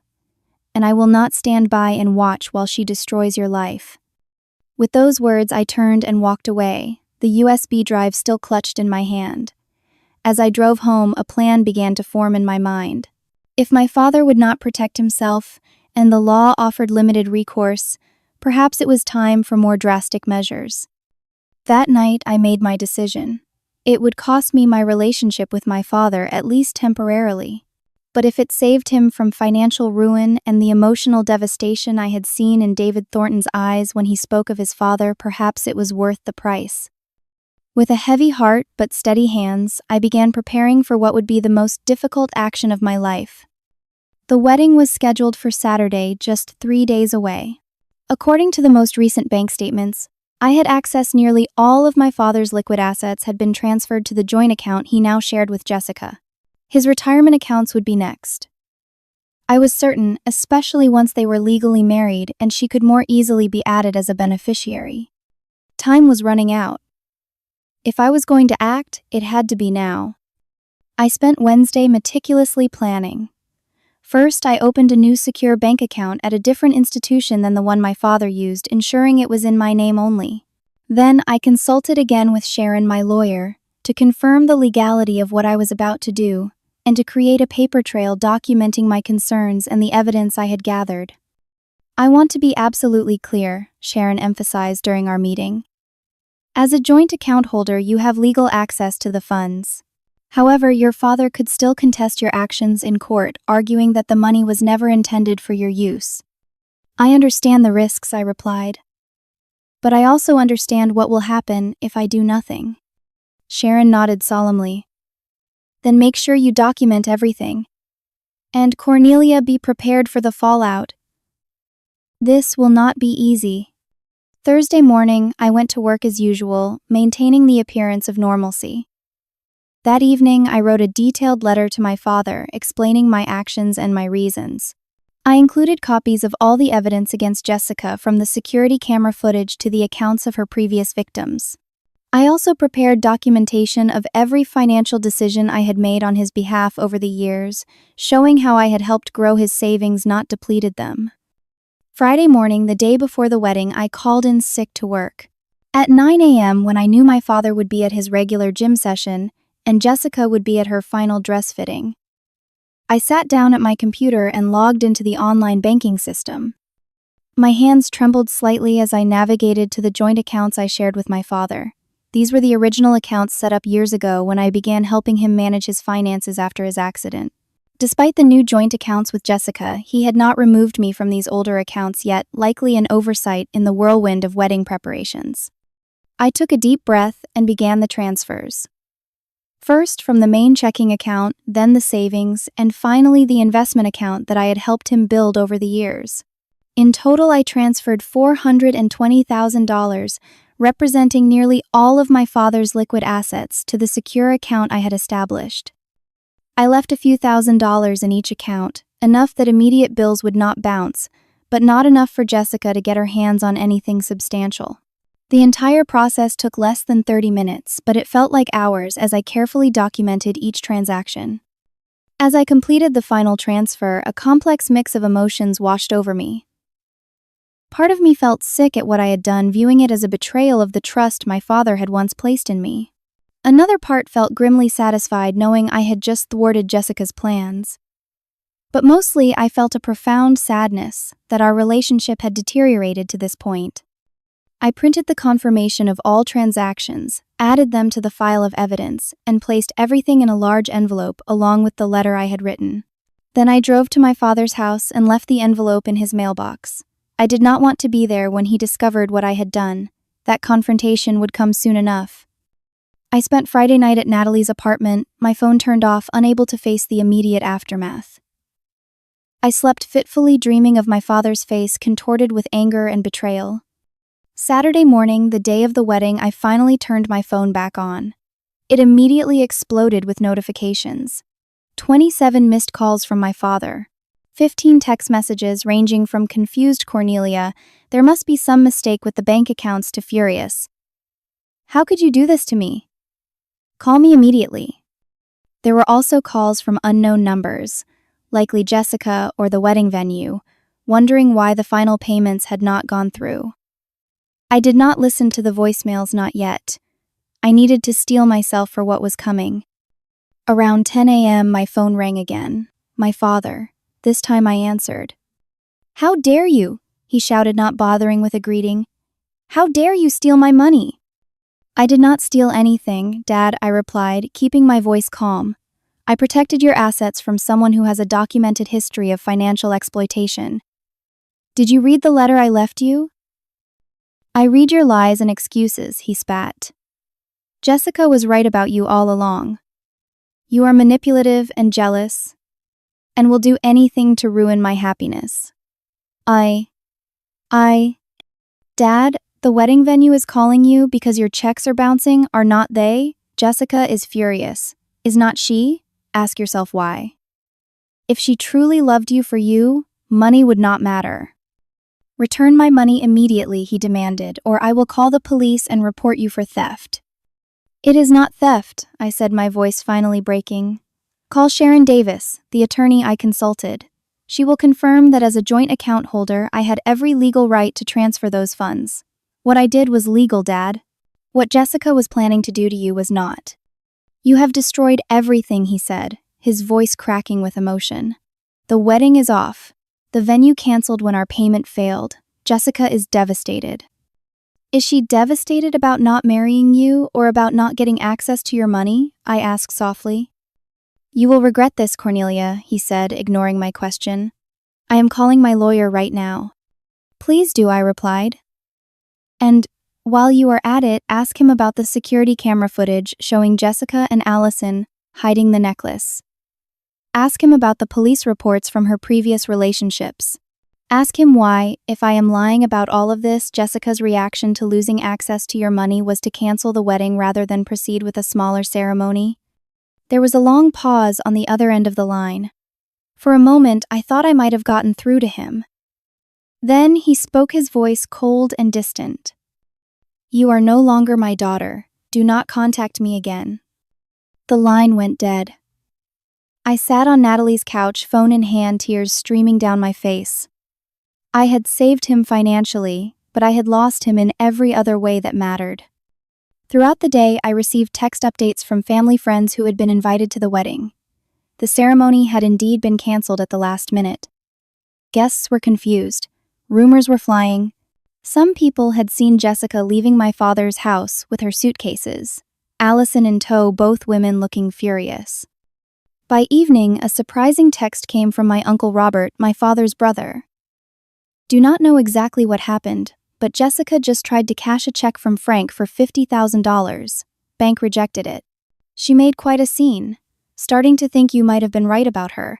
and I will not stand by and watch while she destroys your life. With those words, I turned and walked away, the USB drive still clutched in my hand. As I drove home, a plan began to form in my mind. If my father would not protect himself, and the law offered limited recourse, perhaps it was time for more drastic measures. That night, I made my decision. It would cost me my relationship with my father, at least temporarily. But if it saved him from financial ruin and the emotional devastation I had seen in David Thornton's eyes when he spoke of his father, perhaps it was worth the price. With a heavy heart but steady hands, I began preparing for what would be the most difficult action of my life. The wedding was scheduled for Saturday, just 3 days away. According to the most recent bank statements, I had accessed nearly all of my father's liquid assets had been transferred to the joint account he now shared with Jessica. His retirement accounts would be next. I was certain, especially once they were legally married and she could more easily be added as a beneficiary. Time was running out. If I was going to act, it had to be now. I spent Wednesday meticulously planning. First, I opened a new secure bank account at a different institution than the one my father used, ensuring it was in my name only. Then, I consulted again with Sharon, my lawyer, to confirm the legality of what I was about to do, and to create a paper trail documenting my concerns and the evidence I had gathered. I want to be absolutely clear, Sharon emphasized during our meeting. As a joint account holder, you have legal access to the funds. However, your father could still contest your actions in court, arguing that the money was never intended for your use. I understand the risks, I replied. But I also understand what will happen if I do nothing. Sharon nodded solemnly. Then make sure you document everything. And Cornelia, be prepared for the fallout. This will not be easy. Thursday morning, I went to work as usual, maintaining the appearance of normalcy. That evening, I wrote a detailed letter to my father, explaining my actions and my reasons. I included copies of all the evidence against Jessica, from the security camera footage to the accounts of her previous victims. I also prepared documentation of every financial decision I had made on his behalf over the years, showing how I had helped grow his savings, not depleted them. Friday morning, the day before the wedding, I called in sick to work. At 9 a.m., when I knew my father would be at his regular gym session and Jessica would be at her final dress fitting, I sat down at my computer and logged into the online banking system. My hands trembled slightly as I navigated to the joint accounts I shared with my father. These were the original accounts set up years ago when I began helping him manage his finances after his accident. Despite the new joint accounts with Jessica, he had not removed me from these older accounts yet, likely an oversight in the whirlwind of wedding preparations. I took a deep breath and began the transfers. First from the main checking account, then the savings, and finally the investment account that I had helped him build over the years. In total, I transferred $420,000, representing nearly all of my father's liquid assets, to the secure account I had established. I left a few $1,000s in each account, enough that immediate bills would not bounce, but not enough for Jessica to get her hands on anything substantial. The entire process took less than 30 minutes, but it felt like hours as I carefully documented each transaction. As I completed the final transfer, a complex mix of emotions washed over me. Part of me felt sick at what I had done, viewing it as a betrayal of the trust my father had once placed in me. Another part felt grimly satisfied, knowing I had just thwarted Jessica's plans. But mostly, I felt a profound sadness that our relationship had deteriorated to this point. I printed the confirmation of all transactions, added them to the file of evidence, and placed everything in a large envelope along with the letter I had written. Then I drove to my father's house and left the envelope in his mailbox. I did not want to be there when he discovered what I had done. That confrontation would come soon enough. I spent Friday night at Natalie's apartment, my phone turned off, unable to face the immediate aftermath. I slept fitfully, dreaming of my father's face contorted with anger and betrayal. Saturday morning, the day of the wedding, I finally turned my phone back on. It immediately exploded with notifications. 27 missed calls from my father. 15 text messages ranging from confused Cornelia, there must be some mistake with the bank accounts, to furious. How could you do this to me? Call me immediately. There were also calls from unknown numbers, likely Jessica or the wedding venue, wondering why the final payments had not gone through. I did not listen to the voicemails, not yet. I needed to steel myself for what was coming. Around 10 a.m., my phone rang again. My father. This time I answered. "How dare you?" he shouted, not bothering with a greeting. "How dare you steal my money?" "I did not steal anything, Dad," I replied, keeping my voice calm. "I protected your assets from someone who has a documented history of financial exploitation. Did you read the letter I left you?" "I read your lies and excuses," he spat. "Jessica was right about you all along. You are manipulative and jealous, and will do anything to ruin my happiness. Dad, the wedding venue is calling you because your checks are bouncing, are not they? Jessica is furious. Is not she? Ask yourself why. If she truly loved you for you, money would not matter. Return my money immediately," he demanded, "or I will call the police and report you for theft." "It is not theft," I said, my voice finally breaking. "Call Sharon Davis, the attorney I consulted. She will confirm that as a joint account holder, I had every legal right to transfer those funds. What I did was legal, Dad. What Jessica was planning to do to you was not. You have destroyed everything," he said, his voice cracking with emotion. "The wedding is off. The venue canceled when our payment failed. Jessica is devastated." "Is she devastated about not marrying you or about not getting access to your money?" I asked softly. "You will regret this, Cornelia," he said, ignoring my question. "I am calling my lawyer right now. Please do, I replied. And while you are at it, ask him about the security camera footage showing Jessica and Allison hiding the necklace. Ask him about the police reports from her previous relationships. Ask him why, if I am lying about all of this, Jessica's reaction to losing access to your money was to cancel the wedding rather than proceed with a smaller ceremony. There was a long pause on the other end of the line. For a moment, I thought I might have gotten through to him. Then he spoke, his voice cold and distant. You are no longer my daughter. Do not contact me again. The line went dead. I sat on Natalie's couch, phone in hand, tears streaming down my face. I had saved him financially, but I had lost him in every other way that mattered. Throughout the day, I received text updates from family friends who had been invited to the wedding. The ceremony had indeed been canceled at the last minute. Guests were confused. Rumors were flying. Some people had seen Jessica leaving my father's house with her suitcases, Allison in tow, both women looking furious. By evening, a surprising text came from my Uncle Robert, my father's brother. Do not know exactly what happened, but Jessica just tried to cash a check from Frank for $50,000. Bank rejected it. She made quite a scene, starting to think you might have been right about her.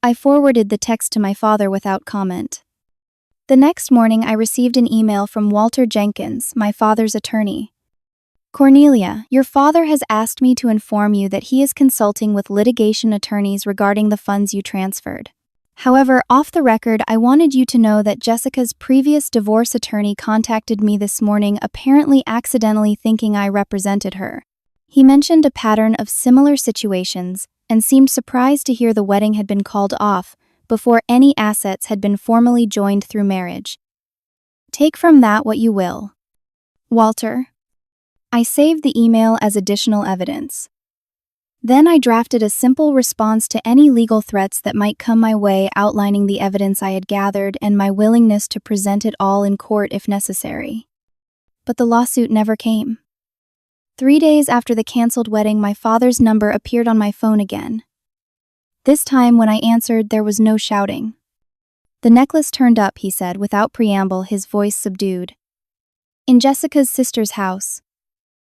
I forwarded the text to my father without comment. The next morning, I received an email from Walter Jenkins, my father's attorney. Cornelia, your father has asked me to inform you that he is consulting with litigation attorneys regarding the funds you transferred. However, off the record, I wanted you to know that Jessica's previous divorce attorney contacted me this morning, apparently accidentally thinking I represented her. He mentioned a pattern of similar situations and seemed surprised to hear the wedding had been called off before any assets had been formally joined through marriage. Take from that what you will. Walter. I saved the email as additional evidence. Then I drafted a simple response to any legal threats that might come my way, outlining the evidence I had gathered and my willingness to present it all in court if necessary. But the lawsuit never came. 3 days after the canceled wedding, my father's number appeared on my phone again. This time, when I answered, there was no shouting. The necklace turned up, he said, without preamble, his voice subdued. In Jessica's sister's house.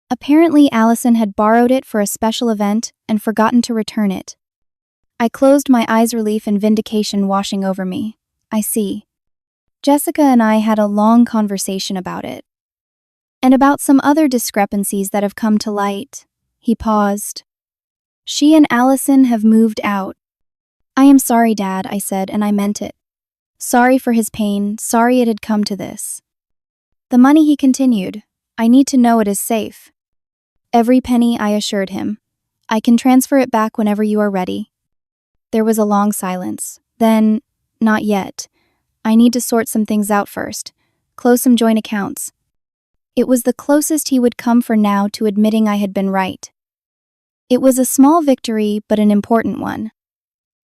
Apparently, Allison had borrowed it for a special event and forgotten to return it. I closed my eyes, relief and vindication washing over me. I see. Jessica and I had a long conversation about it. And about some other discrepancies that have come to light. He paused. She and Allison have moved out. I am sorry, Dad, I said, and I meant it. Sorry for his pain, sorry it had come to this. The money, he continued. I need to know it is safe. Every penny, I assured him. I can transfer it back whenever you are ready. There was a long silence. Then, not yet. I need to sort some things out first. Close some joint accounts. It was the closest he would come for now to admitting I had been right. It was a small victory, but an important one.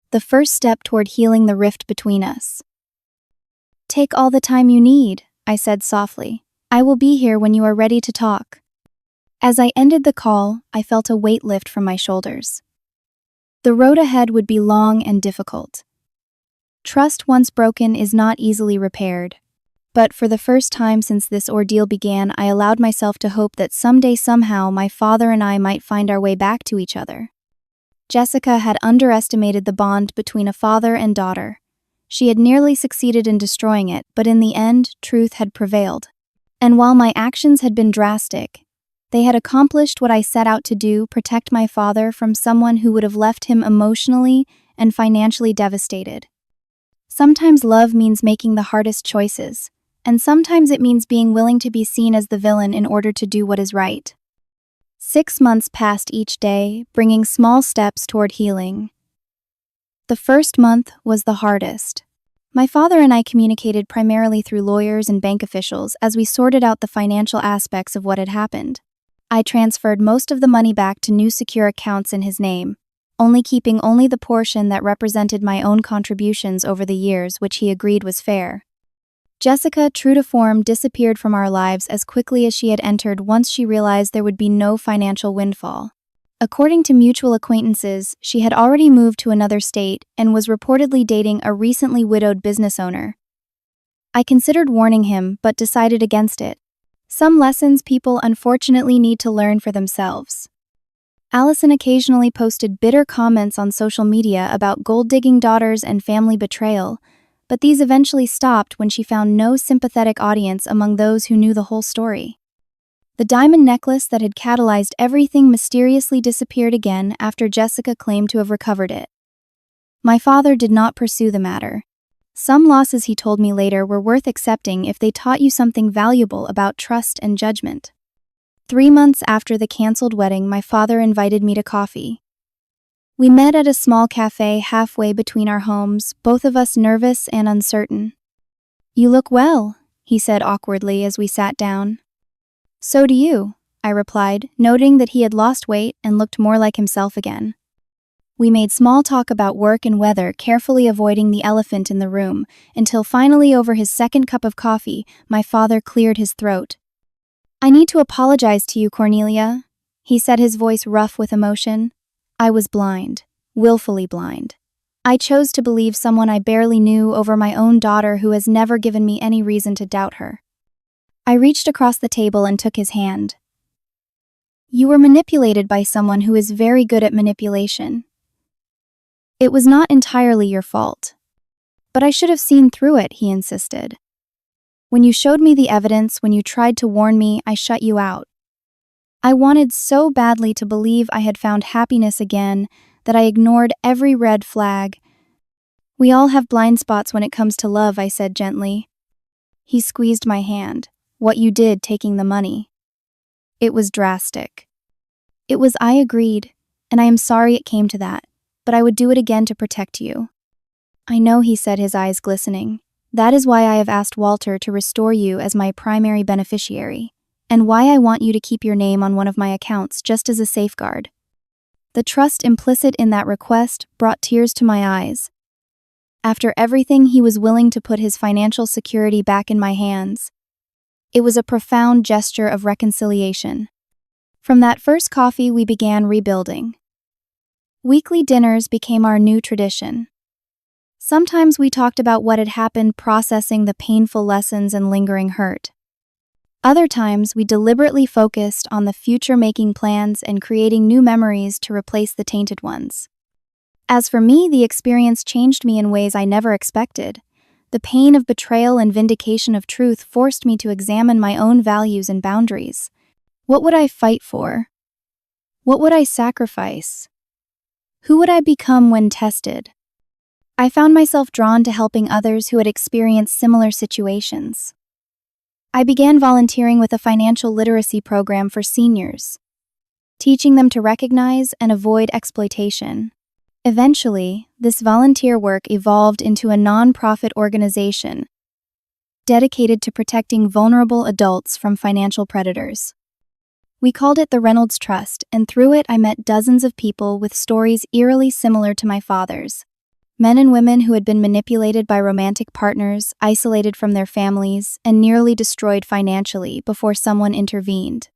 The first step toward healing the rift between us. Take all the time you need, I said softly. I will be here when you are ready to talk. As I ended the call, I felt a weight lift from my shoulders. The road ahead would be long and difficult. Trust once broken is not easily repaired. But for the first time since this ordeal began, I allowed myself to hope that someday, somehow, my father and I might find our way back to each other. Jessica had underestimated the bond between a father and daughter. She had nearly succeeded in destroying it, but in the end, truth had prevailed. And while my actions had been drastic, they had accomplished what I set out to do, protect my father from someone who would have left him emotionally and financially devastated. Sometimes love means making the hardest choices, and sometimes it means being willing to be seen as the villain in order to do what is right. 6 months passed each day, bringing small steps toward healing. The first month was the hardest. My father and I communicated primarily through lawyers and bank officials as we sorted out the financial aspects of what had happened. I transferred most of the money back to new secure accounts in his name, keeping only the portion that represented my own contributions over the years, which he agreed was fair. Jessica, true to form, disappeared from our lives as quickly as she had entered once she realized there would be no financial windfall. According to mutual acquaintances, she had already moved to another state and was reportedly dating a recently widowed business owner. I considered warning him, but decided against it. Some lessons people unfortunately need to learn for themselves. Allison occasionally posted bitter comments on social media about gold-digging daughters and family betrayal, but these eventually stopped when she found no sympathetic audience among those who knew the whole story. The diamond necklace that had catalyzed everything mysteriously disappeared again after Jessica claimed to have recovered it. My father did not pursue the matter. Some losses, he told me later, were worth accepting if they taught you something valuable about trust and judgment. 3 months after the canceled wedding, my father invited me to coffee. We met at a small cafe halfway between our homes, both of us nervous and uncertain. "You look well," he said awkwardly as we sat down. "So do you," I replied, noting that he had lost weight and looked more like himself again. We made small talk about work and weather, carefully avoiding the elephant in the room, until finally, over his second cup of coffee, my father cleared his throat. "I need to apologize to you, Cornelia," he said, his voice rough with emotion. "I was blind, willfully blind. I chose to believe someone I barely knew over my own daughter who has never given me any reason to doubt her." I reached across the table and took his hand. "You were manipulated by someone who is very good at manipulation. It was not entirely your fault. But I should have seen through it," he insisted. "When you showed me the evidence, when you tried to warn me, I shut you out. I wanted so badly to believe I had found happiness again that I ignored every red flag." "We all have blind spots when it comes to love," I said gently. He squeezed my hand. "What you did, taking the money. It was drastic." "It was," I agreed, "and I am sorry it came to that. But I would do it again to protect you." "I know," he said, his eyes glistening. "That is why I have asked Walter to restore you as my primary beneficiary, and why I want you to keep your name on one of my accounts just as a safeguard." The trust implicit in that request brought tears to my eyes. After everything, he was willing to put his financial security back in my hands. It was a profound gesture of reconciliation. From that first coffee, we began rebuilding. Weekly dinners became our new tradition. Sometimes we talked about what had happened, processing the painful lessons and lingering hurt. Other times, we deliberately focused on the future, making plans and creating new memories to replace the tainted ones. As for me, the experience changed me in ways I never expected. The pain of betrayal and vindication of truth forced me to examine my own values and boundaries. What would I fight for? What would I sacrifice? Who would I become when tested? I found myself drawn to helping others who had experienced similar situations. I began volunteering with a financial literacy program for seniors, teaching them to recognize and avoid exploitation. Eventually, this volunteer work evolved into a nonprofit organization dedicated to protecting vulnerable adults from financial predators. We called it the Reynolds Trust, and through it I met dozens of people with stories eerily similar to my father's. Men and women who had been manipulated by romantic partners, isolated from their families, and nearly destroyed financially before someone intervened.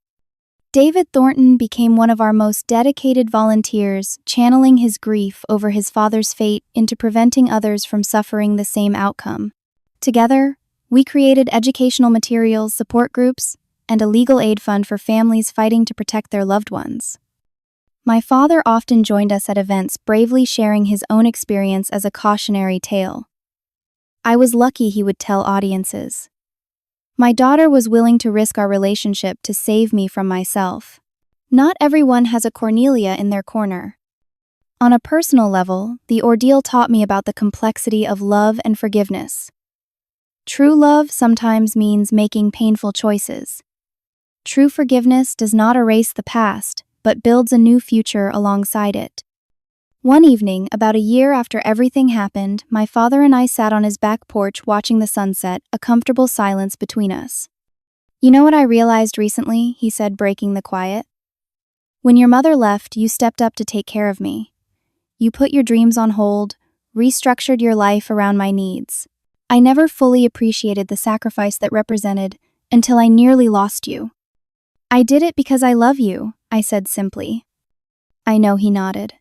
David Thornton became one of our most dedicated volunteers, channeling his grief over his father's fate into preventing others from suffering the same outcome. Together, we created educational materials, support groups, and a legal aid fund for families fighting to protect their loved ones. My father often joined us at events, bravely sharing his own experience as a cautionary tale. I was lucky, he would tell audiences. My daughter was willing to risk our relationship to save me from myself. Not everyone has a Cornelia in their corner. On a personal level, the ordeal taught me about the complexity of love and forgiveness. True love sometimes means making painful choices. True forgiveness does not erase the past, but builds a new future alongside it. One evening, about a year after everything happened, my father and I sat on his back porch watching the sunset, a comfortable silence between us. "You know what I realized recently?" he said, breaking the quiet. "When your mother left, you stepped up to take care of me. You put your dreams on hold, restructured your life around my needs. I never fully appreciated the sacrifice that represented until I nearly lost you. I did it because I love you," I said simply. "I know," he nodded.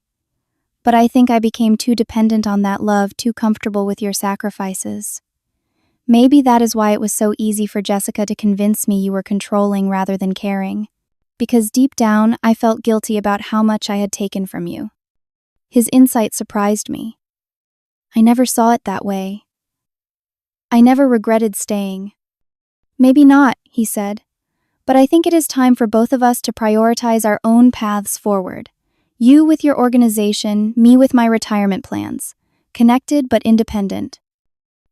"But I think I became too dependent on that love, too comfortable with your sacrifices. Maybe that is why it was so easy for Jessica to convince me you were controlling rather than caring. Because deep down, I felt guilty about how much I had taken from you. His insight surprised me. I never saw it that way. I never regretted staying. Maybe not, he said. But I think it is time for both of us to prioritize our own paths forward. You with your organization, me with my retirement plans. Connected but independent.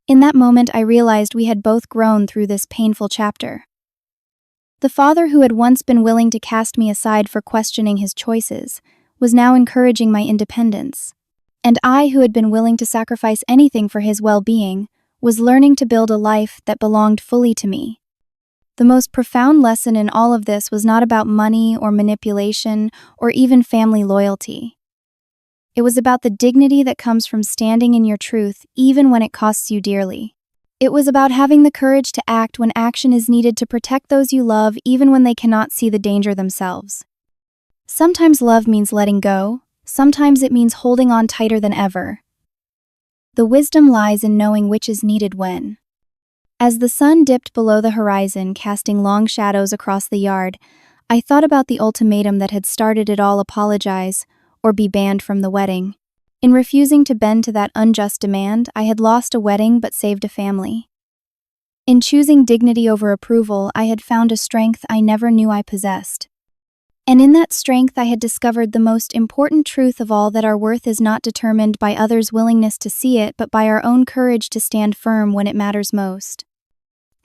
In that moment, I realized we had both grown through this painful chapter. The father who had once been willing to cast me aside for questioning his choices was now encouraging my independence. And I, who had been willing to sacrifice anything for his well-being, was learning to build a life that belonged fully to me. The most profound lesson in all of this was not about money or manipulation or even family loyalty. It was about the dignity that comes from standing in your truth even when it costs you dearly. It was about having the courage to act when action is needed to protect those you love even when they cannot see the danger themselves. Sometimes love means letting go, sometimes it means holding on tighter than ever. The wisdom lies in knowing which is needed when. As the sun dipped below the horizon, casting long shadows across the yard, I thought about the ultimatum that had started it all: apologize, or be banned from the wedding. In refusing to bend to that unjust demand, I had lost a wedding but saved a family. In choosing dignity over approval, I had found a strength I never knew I possessed. And in that strength, I had discovered the most important truth of all: that our worth is not determined by others' willingness to see it, but by our own courage to stand firm when it matters most.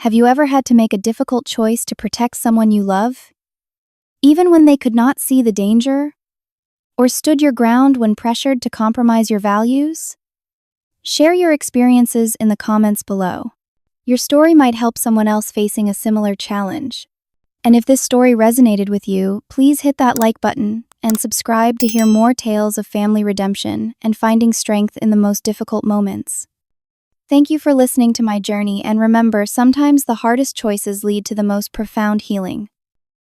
Have you ever had to make a difficult choice to protect someone you love, even when they could not see the danger? Or stood your ground when pressured to compromise your values? Share your experiences in the comments below. Your story might help someone else facing a similar challenge. And if this story resonated with you, please hit that like button and subscribe to hear more tales of family redemption and finding strength in the most difficult moments. Thank you for listening to my journey, and remember, sometimes the hardest choices lead to the most profound healing.